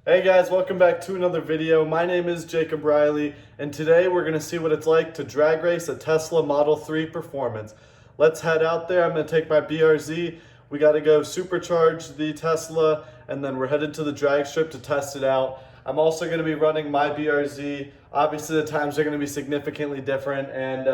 Hey guys, welcome back to another video. My name is Jacob Reilly, and today we're going to see what it's like to drag race a Tesla Model 3 Performance. Let's head out there. I'm going to take my BRZ. We got to go supercharge the Tesla, and then we're headed to the drag strip to test it out. I'm also going to be running my BRZ. Obviously the times are going to be significantly different, and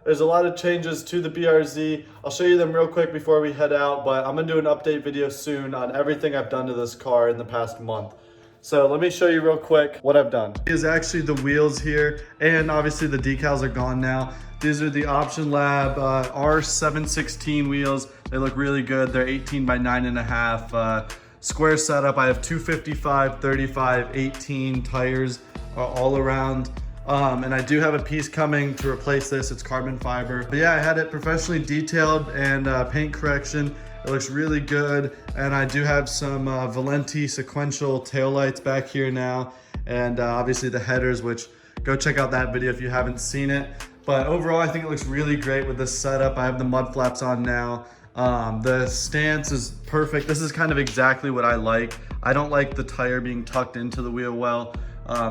there's a lot of changes to the BRZ. I'll show you them real quick before we head out, but I'm going to do an update video soon on everything I've done to this car in the past month. So let me show you real quick what I've done. Is actually the wheels here, and obviously the decals are gone now. These are the Option Lab R716 wheels. They look really good. They're 18 by 9.5. Square setup. I have 255, 35, 18 tires all around. And I do have a piece coming to replace this. It's carbon fiber. But yeah, I had it professionally detailed and paint correction. It looks really good, and I do have some Valenti sequential taillights back here now, and obviously the headers, which go check out that video if you haven't seen it. But overall, I think it looks really great with this setup. I have the mud flaps on now. The stance is perfect. This is kind of exactly what I like. I don't like the tire being tucked into the wheel well,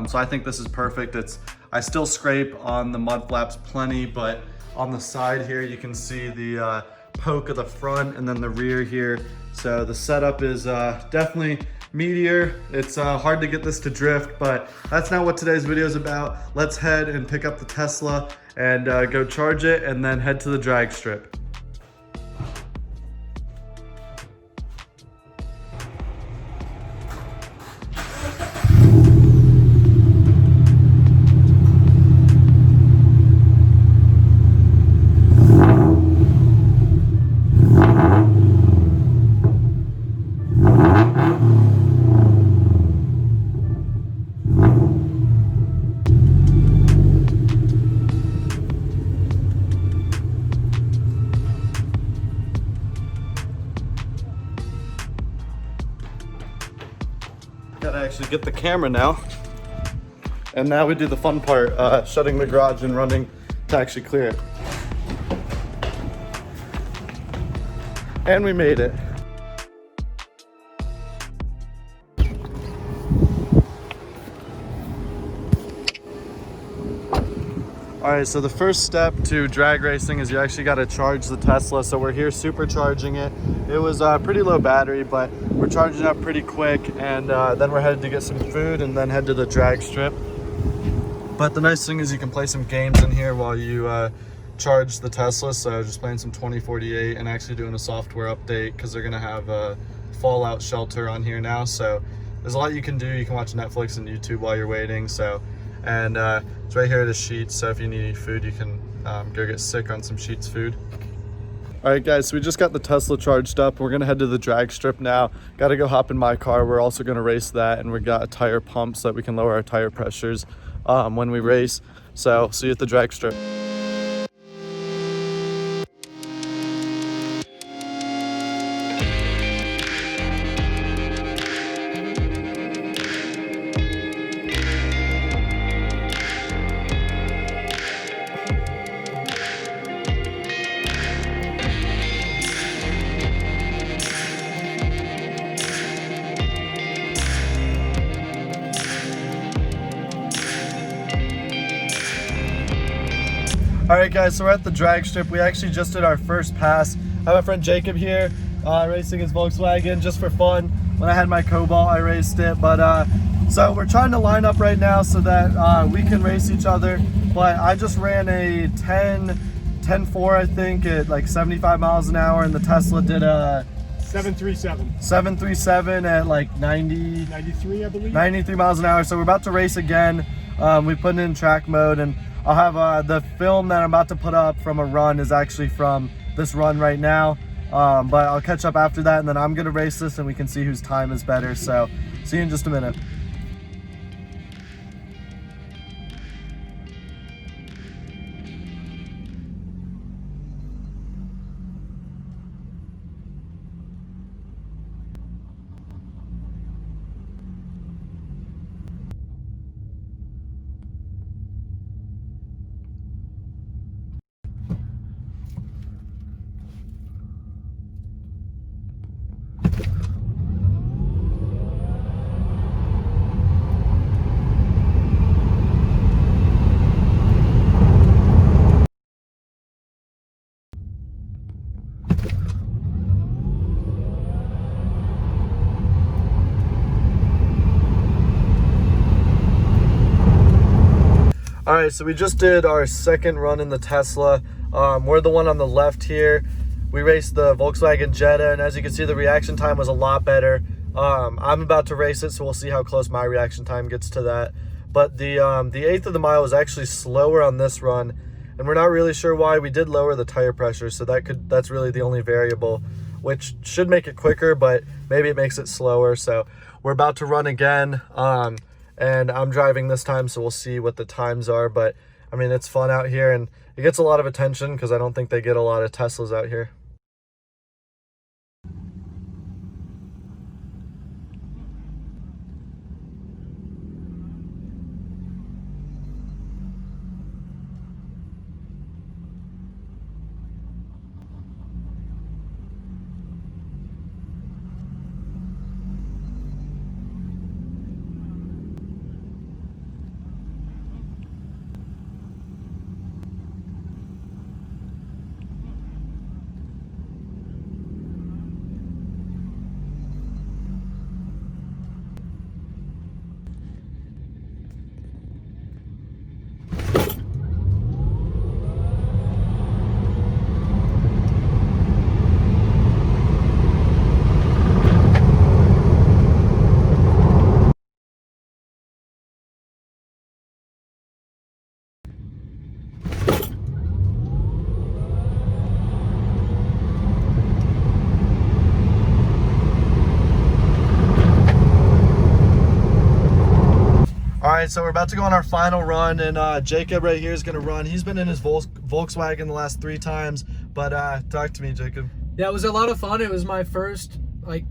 so I think this is perfect. I still scrape on the mud flaps plenty, but on the side here, you can see the poke of the front and then the rear here. So the setup is definitely meatier. It's hard to get this to drift, but that's not what today's video is about. Let's head and pick up the Tesla and go charge it and then head to the drag strip. Gotta actually get the camera now. And now we do the fun part, shutting the garage and running to actually clear it. And we made it. All right, so the first step to drag racing is you actually got to charge the Tesla. So we're here supercharging it. It was pretty low battery, but we're charging up pretty quick, and then we're headed to get some food and then head to the drag strip. But the nice thing is you can play some games in here while you charge the Tesla. So just playing some 2048 and actually doing a software update, because they're gonna have a fallout shelter on here now. So there's a lot you can do. You can watch Netflix and YouTube while you're waiting. So, and it's right here at the Sheets, so if you need any food, you can go get sick on some Sheets food. All right, guys, so we just got the Tesla charged up. We're gonna head to the drag strip now. Gotta go hop in my car. We're also gonna race that, and we got a tire pump so that we can lower our tire pressures when we race. So see you at the drag strip. All right, guys, so we're at the drag strip. We actually just did our first pass. I have my friend Jacob here, racing his Volkswagen just for fun. When I had my Cobalt, I raced it. But so we're trying to line up right now so that we can race each other. But I just ran a 10.4, I think, at like 75 miles an hour, and the Tesla did a 737 at like 93, I believe. 93 miles an hour. So we're about to race again. We put it in track mode, and I'll have the film that I'm about to put up from a run is actually from this run right now. But I'll catch up after that, and then I'm gonna race this and we can see whose time is better. So see you in just a minute. right, so we just did our second run in the Tesla. We're the one on the left here. We raced the Volkswagen Jetta, and as you can see, the reaction time was a lot better. I'm about to race it, so we'll see how close my reaction time gets to that. But the 1/8 of the mile was actually slower on this run, and we're not really sure why. We did lower the tire pressure, so that's really the only variable, which should make it quicker, but maybe it makes it slower. So we're about to run again, and I'm driving this time, so we'll see what the times are. But I mean, it's fun out here, and it gets a lot of attention because I don't think they get a lot of Teslas out here. All right, so we're about to go on our final run, and Jacob right here is going to run. He's been in his Volkswagen the last 3 times, but talk to me, Jacob. Yeah, it was a lot of fun. It was my first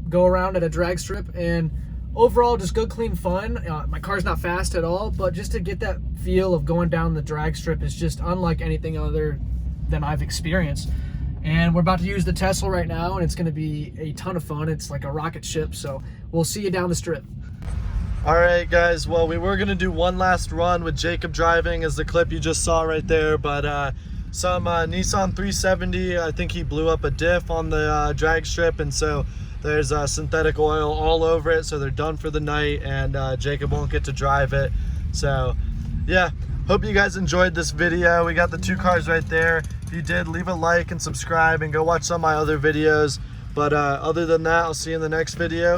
go around at a drag strip, and overall just good, clean fun. My car's not fast at all, but just to get that feel of going down the drag strip is just unlike anything other than I've experienced. And we're about to use the Tesla right now, and it's going to be a ton of fun. It's like a rocket ship, so we'll see you down the strip. All right, guys, well, we were going to do one last run with Jacob driving, as the clip you just saw right there, but some Nissan 370, I think he blew up a diff on the drag strip, and so there's synthetic oil all over it, so they're done for the night, and Jacob won't get to drive it. So yeah, hope you guys enjoyed this video. We got the 2 cars right there. If you did, leave a like and subscribe, and go watch some of my other videos. But other than that, I'll see you in the next video.